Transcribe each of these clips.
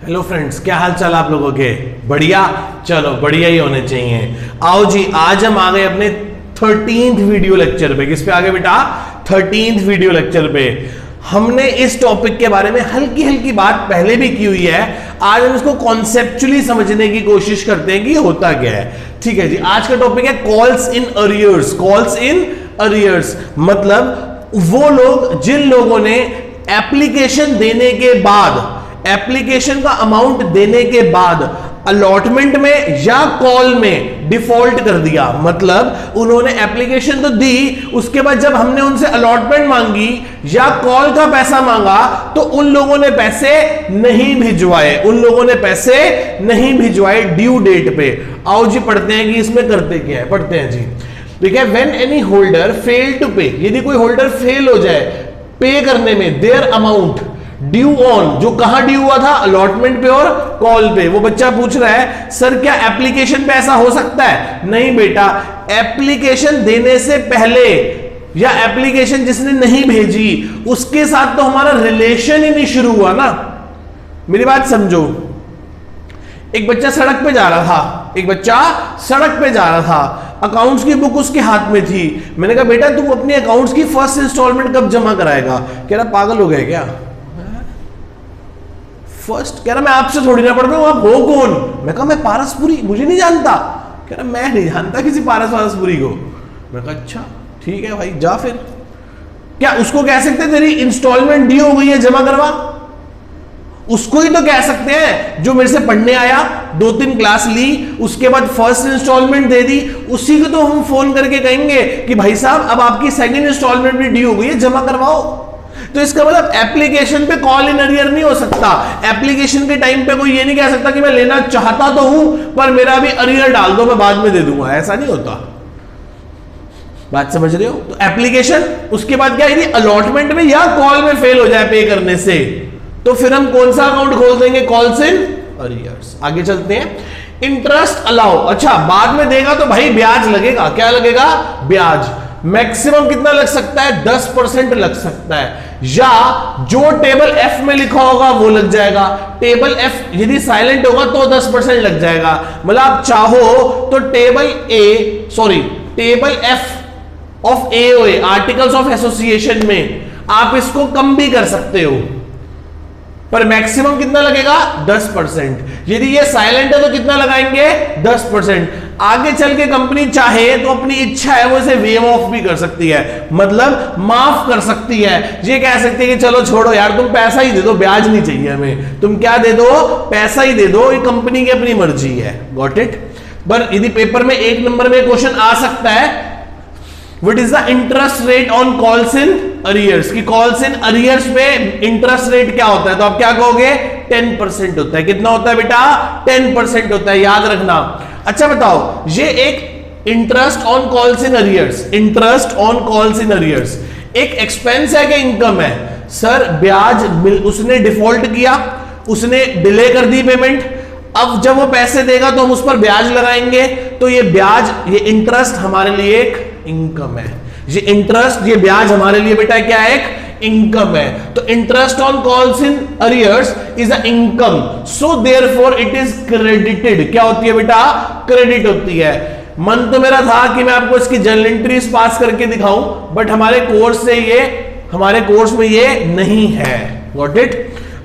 Hello friends, क्या हाल चाल आप लोगों के? बढ़िया? चलो बढ़िया ही होने चाहिए। आओ जी, आज हम आ गए अपने 13th वीडियो लेक्चर पे। किस पे आ गए बेटा? 13th वीडियो लेक्चर पे। हमने इस टॉपिक के बारे में हल्की हल्की बात पहले भी की हुई है। आज हम इसको कॉन्सेप्चुअली समझने की कोशिश करते हैं कि होता क्या है। ठीक है जी, आज का टॉपिक है calls in arrears. Calls in arrears मतलब वो लोग जिन लोगों ने एप्लीकेशन देने के बाद, एप्लीकेशन का अमाउंट देने के बाद अलॉटमेंट में या कॉल में डिफॉल्ट कर दिया। मतलब उन्होंने एप्लीकेशन तो दी, उसके बाद जब हमने उनसे अलॉटमेंट मांगी या कॉल का पैसा मांगा तो उन लोगों ने पैसे नहीं भिजवाए, उन लोगों ने पैसे नहीं भिजवाए ड्यू डेट पे। आओ जी पढ़ते हैं कि इसमें करते क्या है। पढ़ते हैं जी। ठीक है, when any holder fail to pay, यदि कोई होल्डर फेल हो जाए पे करने में, देयर अमाउंट ड्यू ऑन, जो कहां ड्यू हुआ था? अलॉटमेंट पे और कॉल पे। वो बच्चा पूछ रहा है सर क्या एप्लीकेशन पे ऐसा हो सकता है? नहीं बेटा, एप्लीकेशन देने से पहले या एप्लीकेशन जिसने नहीं भेजी उसके साथ तो हमारा रिलेशन ही नहीं शुरू हुआ ना। मेरी बात समझो। एक बच्चा सड़क पे जा रहा था, एक बच्चा सड़क पे जा रहा था, अकाउंट्स की बुक उसके हाथ में थी। मैंने कहा बेटा तू अपनी अकाउंट्स की फर्स्ट इंस्टॉलमेंट कब जमा कराएगा? कह रहा पागल हो गए क्या? फर्स्ट? कह रहा मैं आपसे थोड़ी ना पढ़ रहा हूं, आप हो कौन? मैं कहा मैं पारसपुरी, मुझे नहीं जानता। कह रहा मैं नहीं जानता किसी पारसपुरी को। मैं कहा अच्छा ठीक है भाई, जा फिर। क्या उसको कह सकते तेरी इंस्टॉलमेंट ड्यू हो गई है, जमा करवा? उसको ही तो कह सकते हैं जो मेरे से पढ़ने आया, 2-3 क्लास ली, उसके बाद फर्स्ट इंस्टॉलमेंट दे दी, उसी को तो हम फोन करके कहेंगे कि भाई साहब अब आपकी सेकंड इंस्टॉलमेंट भी ड्यू हो गई है, जमा करवाओ। तो इसका मतलब एप्लीकेशन पे कॉल इन अरियर नहीं हो सकता। एप्लीकेशन के टाइम पे कोई ये नहीं कह सकता कि मैं लेना चाहता तो हूं पर मेरा भी अरियर डाल दो, मैं बाद में दे दूंगा। ऐसा नहीं होता। बात समझ रहे हो? तो एप्लीकेशन, उसके बाद क्या, यदि अलॉटमेंट में या कॉल में फेल हो जाए पे करने से, तो फिर हम कौन सा अकाउंट खोल देंगे? Calls in arrears. आगे चलते हैं। इंटरेस्ट अलाउ, अच्छा बाद में देगा तो भाई ब्याज लगेगा। क्या लगेगा? ब्याज। मैक्सिमम कितना लग सकता है? 10% लग सकता है, या जो टेबल एफ में लिखा होगा वो लग जाएगा। टेबल एफ यदि साइलेंट होगा तो 10% लग जाएगा। मतलब आप चाहो तो table F of AOA, articles of association में आप इसको कम भी कर सकते हो, पर मैक्सिमम कितना लगेगा? 10%। यदि ये साइलेंट है तो कितना लगाएंगे? 10%। आगे चल के कंपनी चाहे तो अपनी इच्छा है वो इसे वेव ऑफ भी कर सकती है, मतलब माफ कर सकती है। ये कह सकती है कि चलो छोड़ो यार, तुम पैसा ही दे दो, ब्याज नहीं चाहिए हमें, तुम क्या दे दो? पैसा ही दे दो। ये कंपनी की अपनी मर्जी है। Got it? पर यदि पेपर में 1 नंबर में क्वेश्चन आ सकता है, what is the interest rate on calls in arrears, की कॉल्स इन अरियर्स पे इंटरेस्ट रेट क्या होता है, तो आप क्या कहोगे? 10% होता है। कितना होता है बेटा? 10% होता है, याद रखना। अच्छा बताओ, ये एक interest on calls in arrears, interest on calls in arrears एक एक्सपेंस है कि इनकम है? सर ब्याज, उसने डिफॉल्ट किया, उसने डिले कर दी पेमेंट, अब जब वो पैसे देगा तो हम उस पर ब्याज लगाएंगे। तो ये ब्याज, ये इंटरेस्ट हमारे लिए एक इनकम है। ये इंटरेस्ट, ये ब्याज हमारे लिए बेटा क्या है? एक इनकम है। तो interest on calls in arrears is a income, so therefore it is credited. क्या होती है बेटा? क्रेडिट होती है। मन तो मेरा था कि मैं आपको इसकी जर्नल एंट्रीज पास करके दिखाऊं, बट हमारे कोर्स में ये नहीं है। Got it?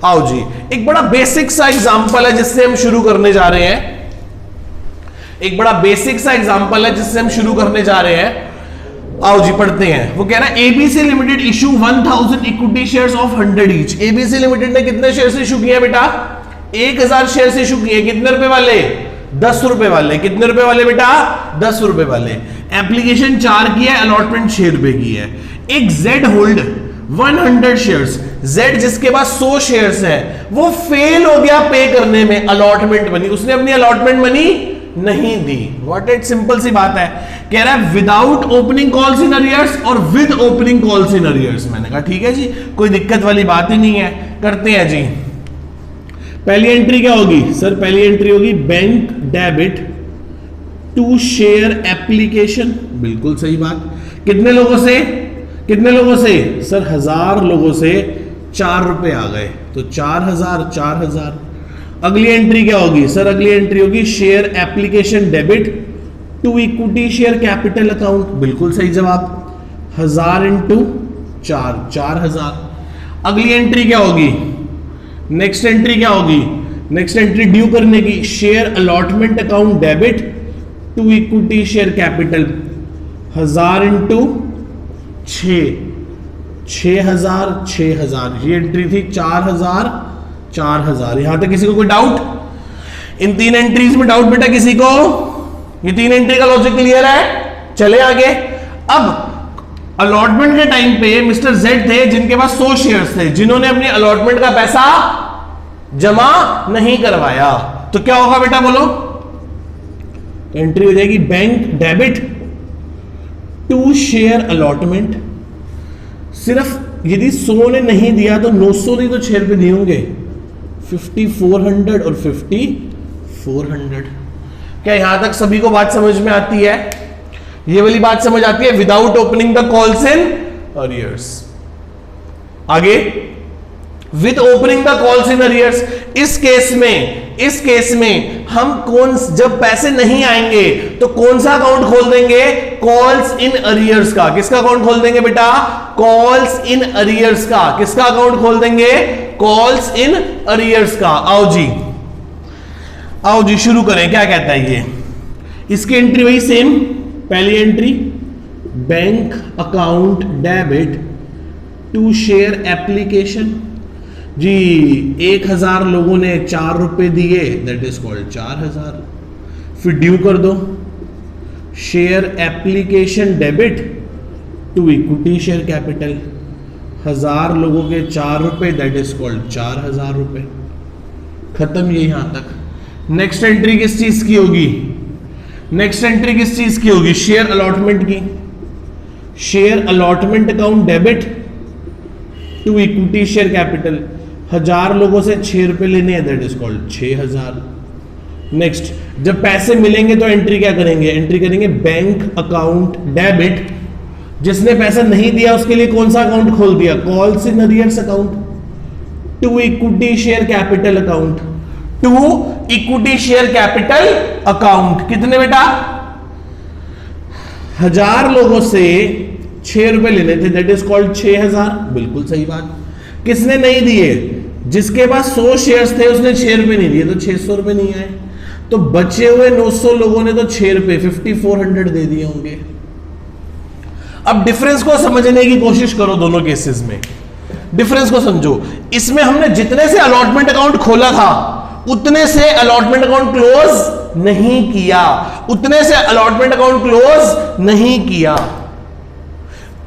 आओ जी, एक बड़ा बेसिक सा एग्जांपल है जिससे हम शुरू करने जा रहे हैं। एक बड़ा बेसिक सा एग्जांपल है जिससे हम शुरू करने जा रहे हैं। आओ जी पढ़ते हैं। वो कह रहा है ABC limited issue 1000 equity shares of 100 each. ABC limited ने कितने शेयर इशू किए बेटा? 1000 शेयर इशू किए। कितने रुपए वाले? 10 रुपए वाले। कितने रुपए वाले बेटा? 10 रुपए वाले। एप्लीकेशन 4 की है, अलॉटमेंट 6 रुपए की है। एक जेड होल्ड 100 शेयर्स, जेड जिसके पास 100 शेयर्स है, वो फेल हो गया पे करने में अलॉटमेंट मनी, उसने अपनी अलॉटमेंट मनी नहीं दी। What it? सिंपल सी बात है। कह रहा है without opening calls in arrears और with opening calls in arrears. मैंने कहा ठीक है जी, कोई दिक्कत वाली बात ही नहीं है। करते हैं जी। पहली एंट्री क्या होगी? सर पहली एंट्री होगी bank debit to share application. बिल्कुल सही बात। कितने लोगों से? कितने लोगों से? सर 1000 लोगों से 4 रुपए आ गए, तो 4000 4000। अगली एंट्री क्या होगी सर? अगली एंट्री होगी share application debit to equity share capital account. बिल्कुल सही जवाब, 1000 इंटू 4,000। अगली एंट्री क्या होगी? नेक्स्ट एंट्री क्या होगी? नेक्स्ट एंट्री ड्यू करने की, share allotment account debit to equity share capital, 1000 into 6,000। ये एंट्री थी 4,000। यहां तक किसी को कोई डाउट? इन 3 एंट्रीज में डाउट बेटा किसी को? ये 3 एंट्री का लॉजिक क्लियर है? चले आगे। अब अलॉटमेंट के टाइम पे मिस्टर जेड थे जिनके पास 100 शेयर्स थे, जिन्होंने अपनी अलॉटमेंट का पैसा जमा नहीं करवाया, तो क्या होगा बेटा बोलो? एंट्री हो जाएगी bank debit to share allotment. सिर्फ यदि 100 ने नहीं दिया तो 900 नहीं तो 6 रुपए दिए होंगे, 5400 और 5400। क्या यहां तक सभी को बात समझ में आती है? ये वाली बात समझ आती है? Without opening the calls in arrears. आगे, with opening the calls in arrears. इस केस में हम जब पैसे नहीं आएंगे तो कौन सा अकाउंट खोल देंगे? कॉल्स इन अरियर्स का। किसका अकाउंट खोल देंगे बेटा? कॉल्स इन अरियर्स का। किसका अकाउंट खोल देंगे? कॉल्स इन अरियर्स का। आओ जी शुरू करें। क्या कहता है ये? इसकी एंट्री वही सेम, पहली entry bank account debit to share application. जी 1000 लोगों ने 4 रुपए दिए, दैट इज कॉल्ड 4000। फिर ड्यू कर दो, share application debit to equity share capital, 1000 लोगों के 4 रुपए, दैट इज कॉल्ड 4000 रुपए। खत्म ये यहां तक। नेक्स्ट एंट्री किस चीज की होगी? नेक्स्ट एंट्री किस चीज की होगी? शेयर अलॉटमेंट की। Share allotment account debit to equity share capital, 1000 लोगों से 6 रुपए लेने हैं, दैट इज कॉल्ड 6000। नेक्स्ट, जब पैसे मिलेंगे तो एंट्री क्या करेंगे? एंट्री करेंगे बैंक अकाउंट डेबिट। जिसने पैसा नहीं दिया उसके लिए कौन सा अकाउंट खोल दिया? Calls in arrears account to equity share capital account. To equity share capital account. कितने बेटा? 1000 लोगों से 6 रुपए लेने थे, दैट इज कॉल्ड 6000। बिल्कुल सही बात। किसने नहीं दिए? जिसके पास 100 शेयर्स थे उसने 6 रुपए नहीं दिए तो 600 रुपए नहीं आए। तो बचे हुए 900 लोगों ने तो 6 रुपए 5400 दे दिए होंगे। अब डिफरेंस को समझने की कोशिश करो दोनों केसेस में। डिफरेंस को समझो। इसमें हमने जितने से अलॉटमेंट अकाउंट खोला था उतने से अलॉटमेंट अकाउंट क्लोज नहीं किया, उतने से अलॉटमेंट अकाउंट क्लोज नहीं किया।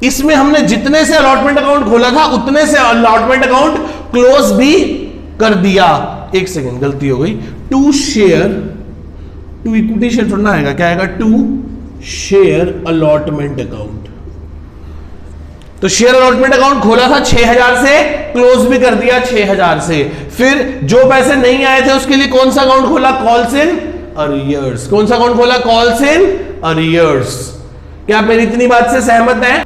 इसमें हमने जितने से अलॉटमेंट अकाउंट खोला था उतने से अलॉटमेंट अकाउंट क्लोज भी कर दिया। एक सेकेंड, गलती हो गई। To share, to equity share थोड़ा आएगा, क्या आएगा? To share allotment account. तो शेयर अलॉटमेंट अकाउंट खोला था 6000 से, क्लोज भी कर दिया 6000 से। फिर जो पैसे नहीं आए थे उसके लिए कौन सा अकाउंट खोला? Calls in arrears. कौन सा अकाउंट खोला? Calls in arrears. क्या आप मेरी इतनी बात से सहमत हैं?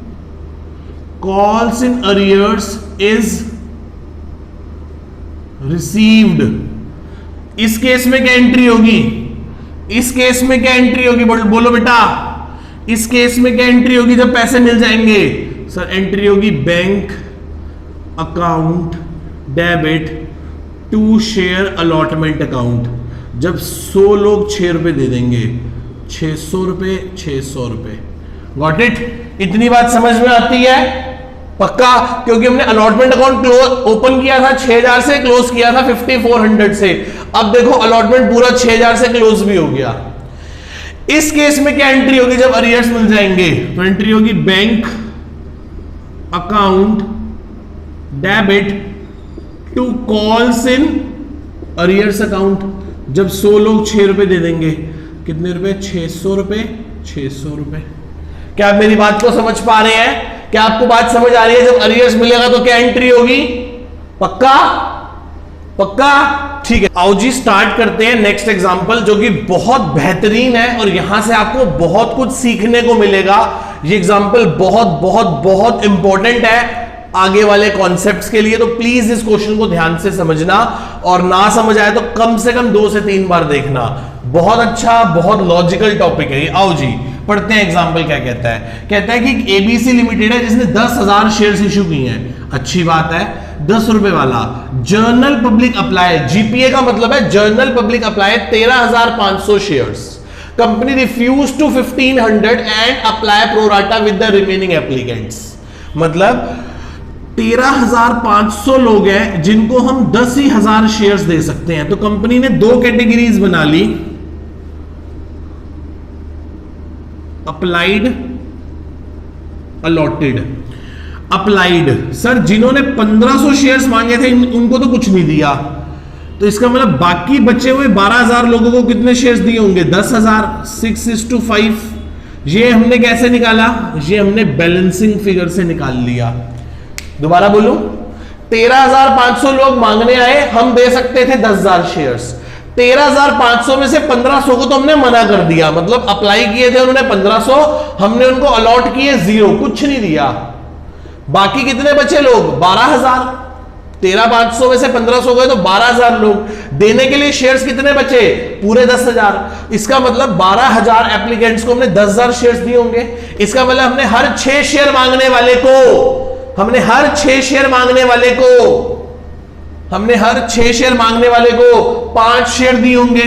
Calls in arrears is received. इस केस में क्या एंट्री होगी? इस केस में क्या एंट्री होगी? बोलो बेटा। इस केस में क्या एंट्री होगी जब पैसे मिल जाएंगे? सर एंट्री होगी bank account debit to share allotment account. जब 100 लोग 6 रुपए दे देंगे, 600 रुपए 600 रुपए। Got it? इतनी बात समझ में आती है? पक्का? क्योंकि हमने अलॉटमेंट अकाउंट ओपन किया था 6000 से, क्लोज किया था 5400 से। अब देखो अलॉटमेंट पूरा 6000 से क्लोज भी हो गया। इस केस में क्या एंट्री होगी जब अरियर्स मिल जाएंगे? तो एंट्री होगी bank account debit to calls in arrears account. जब 100 लोग 6 रुपए दे देंगे, कितने रुपए? 600 रुपए 600 रुपए। क्या आप मेरी बात को समझ पा रहे हैं? क्या आपको बात समझ आ रही है? जब अरियर्स मिलेगा तो क्या एंट्री होगी? पक्का? पक्का? ठीक है, आओ जी स्टार्ट करते हैं नेक्स्ट एग्जांपल, जो कि बहुत बेहतरीन है और यहां से आपको बहुत कुछ सीखने को मिलेगा। ये एग्जांपल बहुत बहुत बहुत इंपॉर्टेंट है। आगे वाले कॉन्सेप्ट्स के लिए। तो प्लीज इस क्वेश्चन को ध्यान से समझना, और ना समझ आए तो कम से कम 2 से 3 बार देखना। बहुत अच्छा, बहुत लॉजिकल टॉपिक है ये। आओ जी पढ़ते हैं एग्जाम्पल क्या कहता है। कहता है कि एबीसी लिमिटेड है जिसने 10,000 शेयर्स इशू किए हैं। अच्छी बात है, 10 रुपए वाला जर्नल पब्लिक अप्लाई, जीपीए का मतलब है general public apply, 13,500 shares. Company refuse to 1,500 and apply pro rata with the remaining applicants. मतलब 13,500 लोग हैं जिनको हम 10,000 शेयर्स दे सकते हैं। तो कंपनी ने 2 कैटेगरीज बना ली, अप्लाइड, अलॉटेड। अप्लाइड सर जिन्होंने 1500 शेयर्स मांगे थे उनको तो कुछ नहीं दिया, तो इसका मतलब बाकी बचे हुए 12,000 लोगों को कितने शेयर्स दिए होंगे? 10,000। 6:5। ये हमने कैसे निकाला? ये हमने बैलेंसिंग फिगर से निकाल लिया। दोबारा बोलूं, 13,500 लोग मांगने आए, हम दे सकते थे 10,000 शेयर्स। 13,500 में से 1,500 को तो हमने मना कर दिया, मतलब अप्लाई किए थे उन्होंने 1,500, हमने उनको अलॉट किए 0, कुछ नहीं दिया। बाकी कितने बचे लोग? 12,000। 13,500 में से 1,500 गए तो 12,000 लोग। देने के लिए शेयर्स कितने बचे? पूरे 10,000। इसका मतलब 12,000 एप्लीकेंट्स को हमने 10,000 शेयर्स दिए होंगे। इसका मतलब हमने हर 6 शेयर मांगने वाले को, हमने हर 6 शेयर मांगने वाले को, हमने हर 6 शेयर मांगने वाले को 5 शेयर दिए होंगे।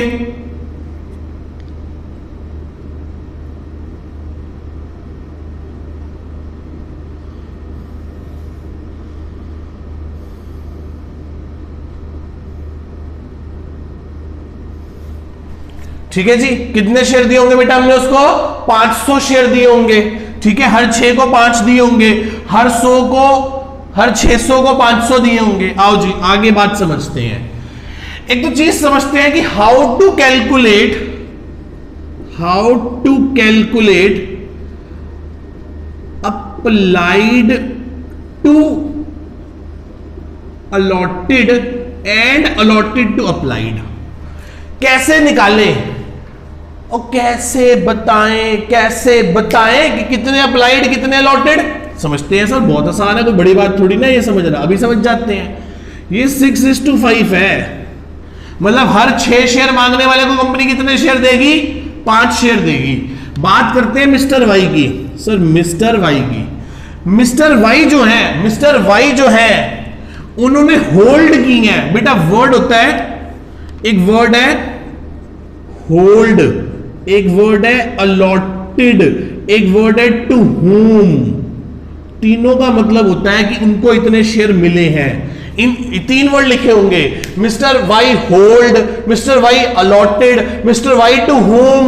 ठीक है जी, कितने शेयर दिए होंगे बेटा हमने उसको? 500 शेयर दिए होंगे। ठीक है, हर 6 को 5 दिए होंगे, हर 100 को, हर 600 को 500 दिए होंगे। आओ जी आगे बात समझते हैं। एक तो चीज समझते हैं कि how to calculate applied to allotted and allotted to applied. कैसे निकालें और कैसे बताएं कि कितने अप्लाइड कितने अलॉटेड? समझते हैं सर, बहुत आसान है, कोई बड़ी बात थोड़ी ना ये समझना, अभी समझ जाते हैं। ये 6:5 है, मतलब हर 6 शेयर मांगने वाले को कंपनी कितने शेयर देगी? 5 शेयर देगी। बात करते हैं मिस्टर वाई की। सर मिस्टर वाई की, मिस्टर वाई जो है उन्होंने होल्ड की है। बेटा वर्ड होता है, एक वर्ड है होल्ड, एक वर्ड है अलॉटेड, एक वर्ड है टू होम। तीनों का मतलब होता है कि उनको इतने शेयर मिले हैं। इन 3 वर्ड लिखे होंगे, mister Y hold, mister Y allotted, mister Y to home.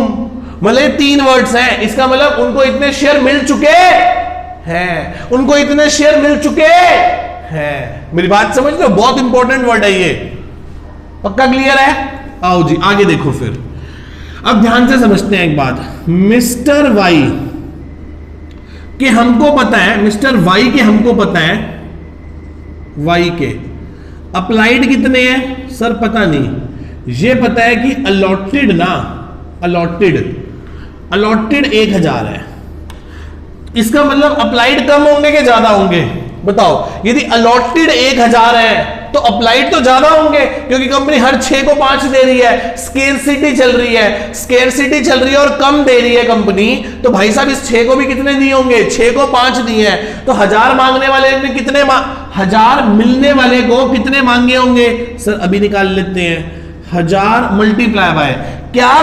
मतलब 3 वर्ड्स हैं। इसका मतलब उनको इतने शेयर मिल चुके हैं, उनको इतने शेयर मिल चुके हैं। मेरी बात समझ लो, बहुत इंपॉर्टेंट वर्ड है ये। पक्का क्लियर है? आओ जी आगे देखो फिर। अब ध्यान से समझते हैं एक बात। मिस्टर वाई के हमको पता है, मिस्टर वाई के हमको पता है, वाई के अप्लाइड कितने हैं सर पता नहीं। ये पता है कि अलॉटेड ना, अलॉटेड 1,000 है। इसका मतलब अप्लाइड कम होंगे कि ज्यादा होंगे? बताओ, यदि अलॉटेड 1,000 है तो अप्लाइड तो ज्यादा होंगे, क्योंकि कंपनी हर 6 को 5 दे रही है। स्केर्सिटी चल रही है और कम दे रही है कंपनी, तो भाई साहब इस 6 को भी कितने दिए होंगे? 6 को 5 दिए हैं, तो 1,000 मांगने वाले ने कितने 1,000 मिलने वाले को कितने मांगे होंगे? सर अभी निकाल लेते हैं। 1,000 मल्टीप्लाई बाय, क्या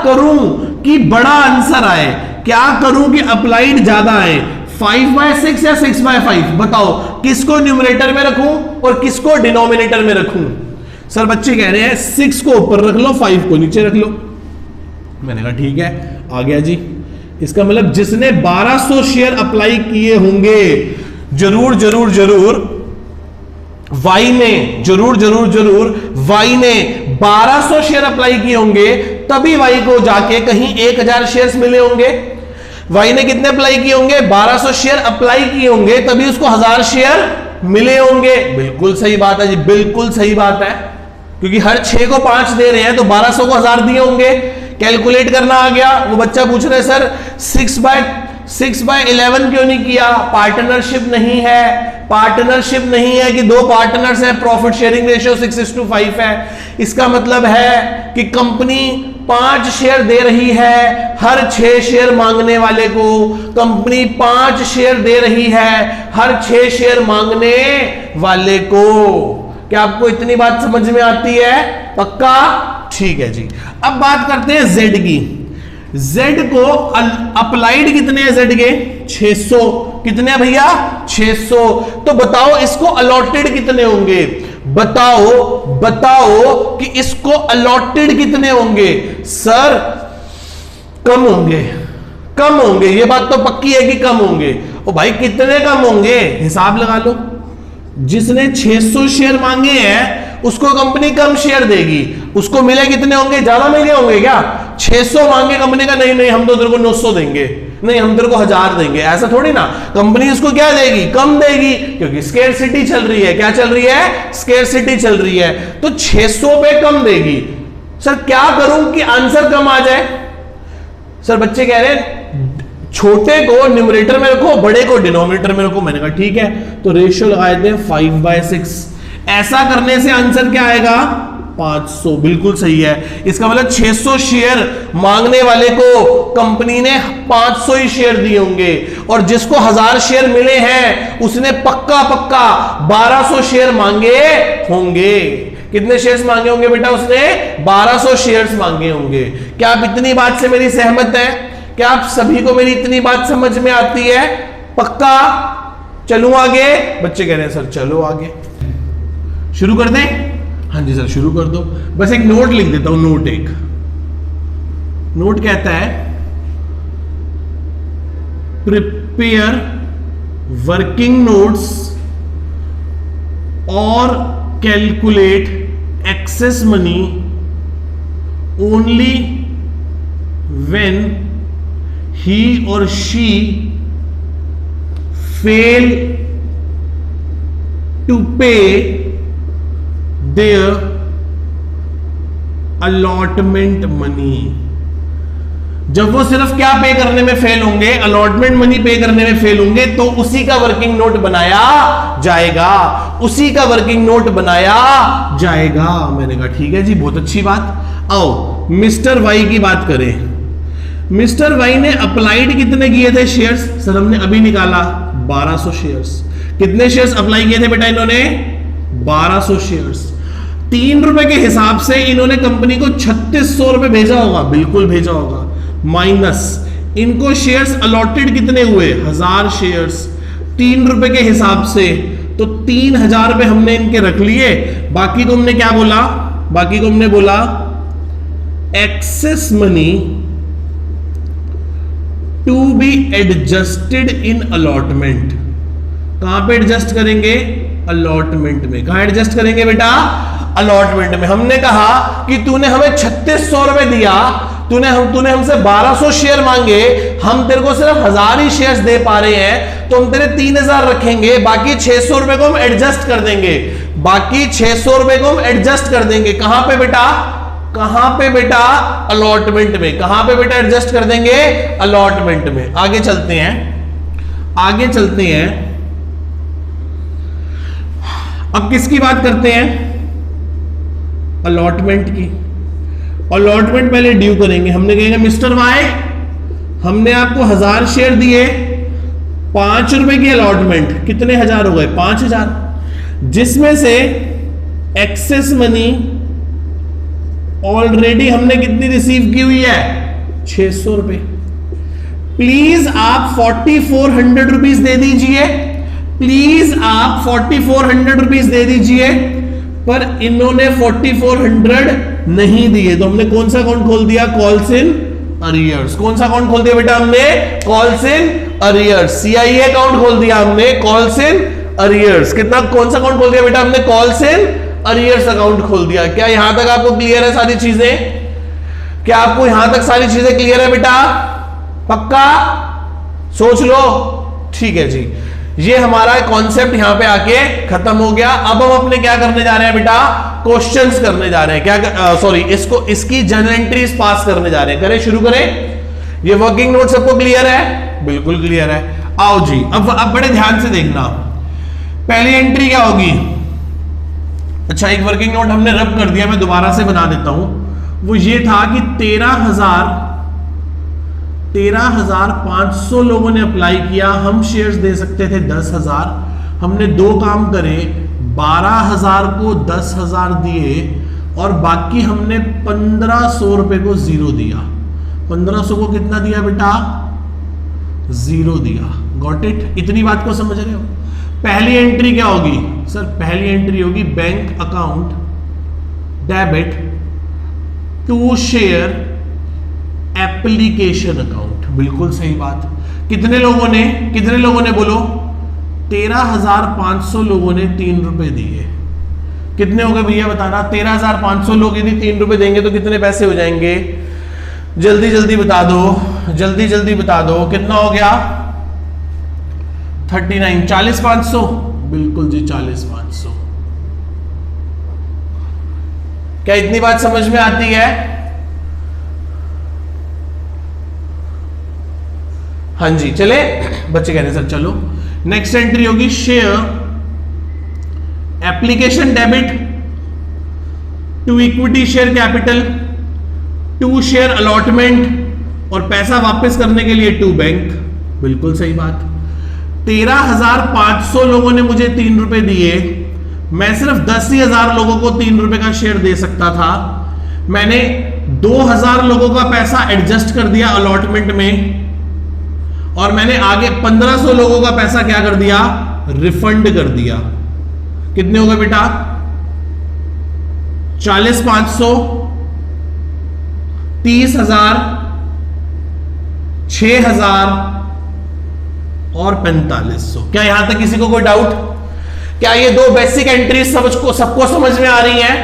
करूं कि बड़ा आंसर आए, क्या करूं कि अप्लाइड ज्यादा आए? 5/6 या 6/5? बताओ किसको न्यूमरेटर में रखूं और किसको डिनोमिनेटर में रखूं? सर बच्चे कह रहे हैं 6 को ऊपर रख लो, 5 को नीचे रख लो। मैंने कहा ठीक है, आ गया जी। इसका मतलब जिसने 1200 शेयर अप्लाई किए होंगे, जरूर वाई ने, जरूर वाई ने 1200 शेयर अप्लाई किए होंगे, तभी वाई को जाके कहीं 1,000 शेयर्स मिले होंगे। वाई ने कितने अप्लाई किए होंगे? 1200 शेयर अप्लाई किए होंगे, तभी उसको 1,000 शेयर मिले होंगे। बिल्कुल सही बात है जी, बिल्कुल सही बात है, क्योंकि हर 6 को 5 दे रहे हैं तो 1200 को 1,000 दिए होंगे। कैलकुलेट करना आ गया। वो बच्चा पूछ रहा है सर 6/11 क्यों नहीं किया? पार्टनरशिप नहीं है, पार्टनरशिप नहीं है कि दो पार्टनर्स हैं, प्रॉफिट शेयरिंग रेशियो 6:5 है। इसका मतलब है कि कंपनी 5 शेयर दे रही है हर 6 शेयर मांगने वाले को, कंपनी 5 शेयर दे रही है हर 6 शेयर मांगने वाले को। क्या आपको इतनी बात समझ में आती है? पक्का? ठीक है जी। अब बात करते हैं जेड की। जेड को अप्लाइड कितने हैं जेड के? 600। कितने भैया? 600। तो बताओ इसको अलॉटेड कितने होंगे? बताओ कि इसको अलॉटेड कितने होंगे? सर कम होंगे, कम होंगे, ये बात तो पक्की है कि कम होंगे। ओ भाई कितने कम होंगे? हिसाब लगा लो। जिसने 600 शेयर मांगे हैं उसको कंपनी कम शेयर देगी, उसको मिले कितने होंगे? ज्यादा मिले होंगे क्या? 600 मांगे कंपनी का, नहीं हम तो तेरे को 900 देंगे, नहीं हम तेरे को 1000 देंगे, ऐसा थोड़ी ना। कंपनी इसको क्या देगी? कम देगी, क्योंकि स्केर्सिटी चल रही है। क्या चल रही है? स्केर्सिटी चल रही है, तो 600 पे कम देगी। सर क्या करूं कि आंसर कम आ जाए? सर बच्चे कह रहे हैं छोटे को न्यूमरेटर में रखो, बड़े को डिनोमिनेटर में रखो। मैंने कहा ठीक है, तो रेशियो लगा देते हैं 5/6। ऐसा करने से आंसर क्या आएगा? 500। बिल्कुल सही है। इसका मतलब 600 शेयर मांगने वाले को कंपनी ने 500 ही शेयर दिए होंगे, और जिसको 1000 शेयर मिले हैं उसने पक्का 1200 शेयर मांगे होंगे। कितने शेयर्स मांगे होंगे बेटा? उसने 1200 शेयर्स मांगे होंगे। क्या आप इतनी बात से मेरी सहमत है? क्या आप सभी को मेरी इतनी बात समझ में आती है? पक्का? चलूं आगे? बच्चे कह रहे हैं सर चलो आगे, शुरू कर दें? हाँ जी सर शुरू कर दो। बस एक नोट लिख देता हूं। नोट कहता है प्रिपेयर वर्किंग नोट्स और calculate excess money only when he or she fail to pay their allotment money। जब वो सिर्फ क्या पे करने में फेल होंगे? अलॉटमेंट मनी पे करने में फेल होंगे, तो उसी का वर्किंग नोट बनाया जाएगा, उसी का वर्किंग नोट बनाया जाएगा। मैंने कहा ठीक है जी, बहुत अच्छी बात। आओ मिस्टर वाई की बात करें। मिस्टर वाई ने अप्लाइड कितने किए थे शेयर्स? सर हमने अभी निकाला 1200 शेयर्स। कितने शेयर्स अप्लाई किए थे बेटा इन्होंने? 1200 शेयर्स। 3 रुपए के हिसाब से इन्होंने कंपनी को 3600 रुपए भेजा होगा, बिल्कुल भेजा होगा। माइनस इनको शेयर्स अलॉटेड कितने हुए? 1000 शेयर्स। 3 रुपए के हिसाब से तो 3000 रुपए हमने इनके रख लिए। बाकी को हमने क्या बोला? बाकी को हमने बोला excess money to be adjusted in allotment. कहां पे एडजस्ट करेंगे? अलॉटमेंट में। कहां एडजस्ट करेंगे बेटा? अलॉटमेंट में। हमने कहा कि तूने हमें 3600 रुपए दिया, तूने हमसे 1200 शेयर मांगे, हम तेरे को सिर्फ 1000 ही शेयर्स दे पा रहे हैं, तो हम तेरे 3000 रखेंगे, बाकी 600 रुपए को हम एडजस्ट कर देंगे। बाकी 600 रुपए को हम एडजस्ट कर देंगे। कहां पे बेटा? कहां पे बेटा? अलॉटमेंट में। कहां पे बेटा एडजस्ट कर देंगे? अलॉटमेंट में। आगे चलते हैं, आगे चलते हैं। अब किसकी बात करते हैं? अलॉटमेंट की। अलॉटमेंट पहले ड्यू करेंगे। हमने कहेंगे मिस्टर वाई, हमने आपको 1000 शेयर दिए, 5 रुपए की अलॉटमेंट, कितने हजार हो गए? 5000, जिसमें से एक्सेस मनी ऑलरेडी हमने कितनी रिसीव की हुई है? 600 रुपए। प्लीज आप 4400 रुपीज दे दीजिए, प्लीज आप 4400 रुपीज दे दीजिए। पर इन्होंने 4400 नहीं दिए, तो हमने कौन सा अकाउंट खोल दिया? Calls in arrears. कौन सा अकाउंट खोल दिया बेटा हमने? Calls in arrears. CIA account खोल दिया हमने, कॉल्स इन अरियर्स। कितना? कौन सा अकाउंट खोल दिया बेटा हमने? कॉल्स इन अरियर्स अकाउंट खोल दिया। क्या यहां तक आपको क्लियर है सारी चीजें? क्या आपको यहां तक सारी चीजें क्लियर है बेटा? पक्का? सोच लो। ठीक है जी, ये हमारा कॉन्सेप्ट यहां पे आके खत्म हो गया। अब हम अपने क्या करने जा रहे हैं बेटा? क्वेश्चंस करने जा रहे हैं। क्या इसकी जनरल एंट्रीज पास करने जा रहे हैं। करें, शुरू करें। ये वर्किंग नोट सबको क्लियर है? बिल्कुल क्लियर है। आओ जी, अब बड़े ध्यान से देखना, पहली एंट्री क्या होगी? अच्छा, एक वर्किंग नोट हमने रब कर दिया, मैं दोबारा से बना देता हूं। वो ये था कि 13,500 लोगों ने अप्लाई किया, हम शेयर्स दे सकते थे 10,000। हमने दो काम करे, 12,000 को 10,000 दिए और बाकी हमने 1,500 रुपए को जीरो दिया। 1,500 को कितना दिया बेटा? जीरो दिया। Got it? इतनी बात को समझ रहे हो? पहली एंट्री क्या होगी सर? पहली एंट्री होगी bank account debit to share application account. बिल्कुल सही बात। कितने लोगों ने बोलो? 13,500 लोगों ने 3 रुपए दिए। कितने हो गए भैया बताना? 13,500 लोग यदि 3 रुपए देंगे तो कितने पैसे हो जाएंगे? जल्दी जल्दी बता दो, जल्दी जल्दी बता दो। कितना हो गया? 39। 40,500? बिल्कुल जी, 40,500। क्या इतनी बात समझ में आती है? हाँ जी, चले। बच्चे कह रहे हैं सर चलो। नेक्स्ट एंट्री होगी share application debit to equity share capital to share allotment और पैसा वापस करने के लिए टू बैंक। बिल्कुल सही बात। 13,500 लोगों ने मुझे 3 रुपए दिए, मैं सिर्फ 10,000 लोगों को 3 रुपए का शेयर दे सकता था। मैंने 2,000 लोगों का पैसा एडजस्ट कर दिया अलॉटमेंट में और मैंने आगे 1,500 लोगों का पैसा क्या कर दिया? रिफंड कर दिया। कितने हो गए बेटा? 40,500, 30,000, 6,000 और 4500। क्या यहां तक किसी को कोई डाउट? क्या ये दो बेसिक एंट्री सबको समझ में आ रही हैं?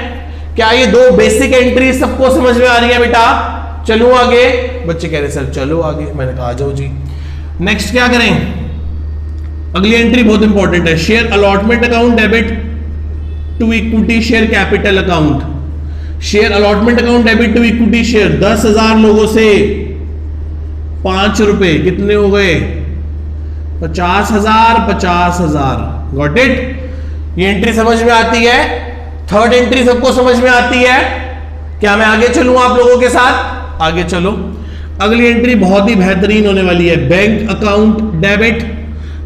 क्या ये दो बेसिक एंट्री सबको समझ में आ रही है बेटा? चलो आगे। बच्चे कह रहे सर चलो आगे। मैंने कहा आ जाओ जी। नेक्स्ट क्या करें? अगली एंट्री बहुत इंपॉर्टेंट है। Share allotment account debit to equity share capital account. Share allotment account debit to equity share 10,000 लोगों से 5 रुपए। कितने हो गए? 50,000, 50,000। Got it? ये एंट्री समझ में आती है? थर्ड एंट्री सबको समझ में आती है? क्या मैं आगे चलूं आप लोगों के साथ? आगे चलो। अगली एंट्री बहुत ही बेहतरीन होने वाली है। बैंक अकाउंट डेबिट,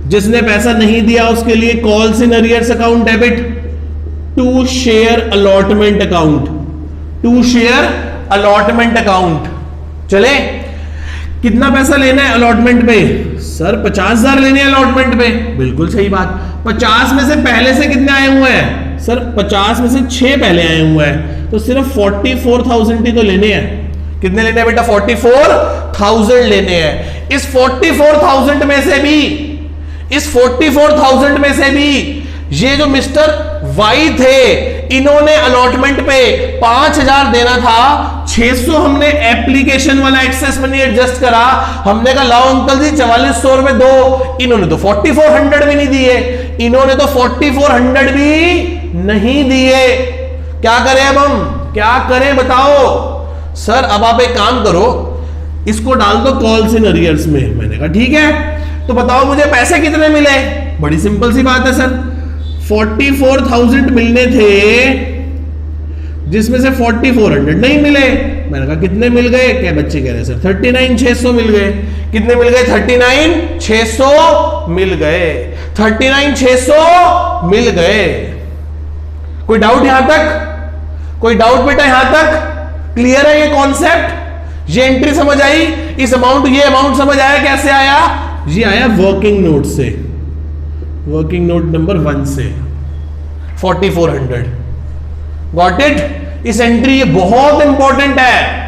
जिसने पैसा नहीं दिया उसके लिए calls in arrears account debit to share allotment account. To share allotment account. चले। कितना पैसा लेना है अलॉटमेंट पे? सर 50,000 लेने हैं अलॉटमेंट पे। बिल्कुल सही बात। 50 में से पहले से कितने आए हुए हैं? सर 50 में से 6 पहले आए हुए हैं, तो सिर्फ 44,000 ही तो लेने हैं। कितने लेने हैं बेटा? 44,000 लेने हैं। इस 44,000 में से भी ये जो मिस्टर वाई थे, इन्होंने अलॉटमेंट पे 5,000 देना था, 600 हमने एप्लीकेशन वाला एक्सेस मनी एडजस्ट करा। हमने कहा लाओ अंकल जी 4400 रुपए दो। इन्होंने तो 4400 भी नहीं दिए। इन्होंने तो 4400 भी नहीं दिए। क्या करें अब हम? क्या करें बताओ? सर अब आप एक काम करो, इसको डाल दो कॉल्स इन अरियर्स में। मैंने कहा ठीक है। तो बताओ मुझे पैसे कितने मिले? बड़ी सिंपल सी बात है सर, 44,000 मिलने थे, जिसमें से 4400 नहीं मिले। मैंने कहा कितने मिल गए? क्या बच्चे कह रहे हैं सर 39,600 मिल गए। कितने मिल गए? 39,600 मिल गए। 39,600 मिल गए। कोई डाउट यहां तक? कोई डाउट बेटा यहां तक? क्लियर है ये कॉन्सेप्ट? ये एंट्री समझ आई? ये अमाउंट समझ आया? कैसे आया? ये आया वर्किंग नोट से, वर्किंग नोट नंबर 1 से 4400। Got it? इस एंट्री ये बहुत इंपॉर्टेंट है।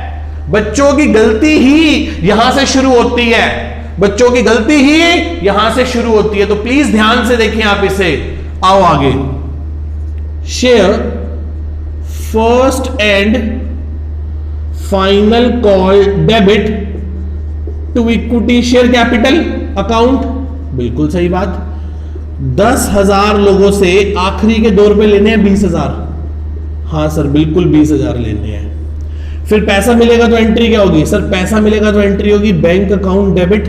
बच्चों की गलती ही यहां से शुरू होती है। बच्चों की गलती ही यहां से शुरू होती है। तो प्लीज ध्यान से देखिए आप इसे। आओ आगे। Share first and final call debit to equity share capital account. बिल्कुल सही बात। 10,000 लोगों से आखिरी के 2 रुपए लेने हैं 20,000। हाँ सर बिल्कुल 20,000 लेने हैं। फिर पैसा मिलेगा तो एंट्री क्या होगी सर? पैसा मिलेगा तो एंट्री होगी बैंक अकाउंट डेबिट,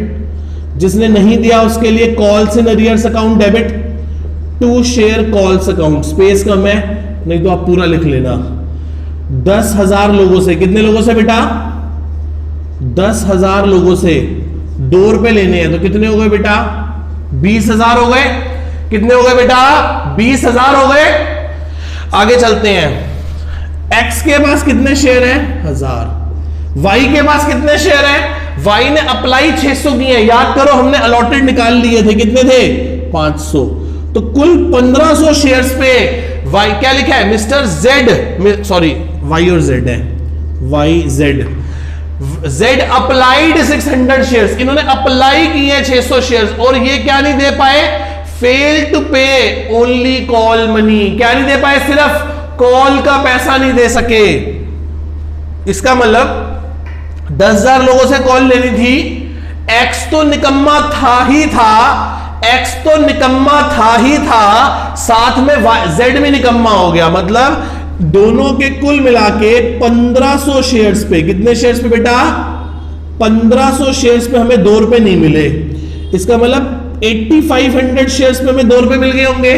जिसने नहीं दिया उसके लिए calls in arrears account debit to share calls account. Space कम है, नहीं तो आप पूरा लिख लेना। 10,000 लोगों से, कितने लोगों से बेटा? 10,000 लोगों से 2 रुपए लेने हैं, तो कितने हो गए बेटा? 20,000 हो गए। कितने हो गए बेटा? 20,000 हो गए। आगे चलते हैं। एक्स के पास कितने शेयर हैं? 1000। वाई के पास कितने शेयर हैं? वाई ने अप्लाई 600 किए। याद करो हमने अलॉटेड निकाल लिए थे, कितने थे? 500। तो कुल 1500 शेयर्स पे वाई क्या लिखा है? मिस्टर जेड, सॉरी वाई और जेड है, Y Z, Z applied 600 shares. इन्होंने अप्लाई किए 600 शेयर्स और ये क्या नहीं दे पाए? Fail to pay only call money. क्या नहीं दे पाए? सिर्फ कॉल का पैसा नहीं दे सके। इसका मतलब 10,000 लोगों से कॉल लेनी थी। एक्स तो निकम्मा था ही था, एक्स तो निकम्मा था ही था, साथ में जेड भी निकम्मा हो गया। मतलब दोनों के कुल मिला के 1500 शेयर्स पे, कितने शेयर्स पे बेटा? 1500 शेयर्स पे हमें 2 रुपए नहीं मिले। इसका मतलब 8500 शेयर्स पे हमें 2 रुपए मिल गए होंगे।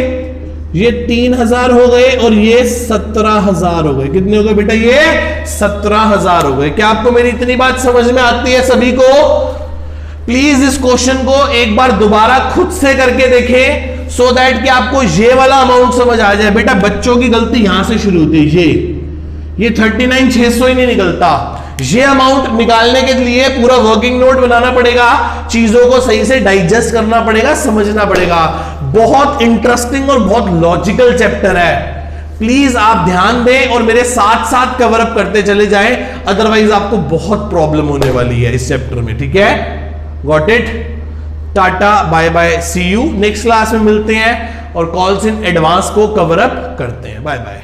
ये 3000 हो गए और ये 17,000 हो गए। कितने हो गए बेटा? ये 17,000 हो गए। क्या आपको मेरी इतनी बात समझ में आती है सभी को? प्लीज इस क्वेश्चन को एक बार दोबारा खुद से करके देखें, सो दैट कि आपको ये वाला अमाउंट समझ आ जाए। बेटा बच्चों की गलती यहां से शुरू होती है। ये 39,600 ही नहीं निकलता। ये अमाउंट निकालने के लिए पूरा वर्किंग नोट बनाना पड़ेगा, चीजों को सही से डाइजेस्ट करना पड़ेगा, समझना पड़ेगा। बहुत इंटरेस्टिंग और बहुत लॉजिकल चैप्टर है। प्लीज आप ध्यान दें और मेरे साथ साथ कवर अप करते चले जाएं, अदरवाइज आपको बहुत प्रॉब्लम होने वाली है इस चैप्टर में। ठीक है, got it? Tata, bye bye, see you. Next class में मिलते हैं और कॉल्स इन एडवांस को कवर अप करते हैं। Bye bye.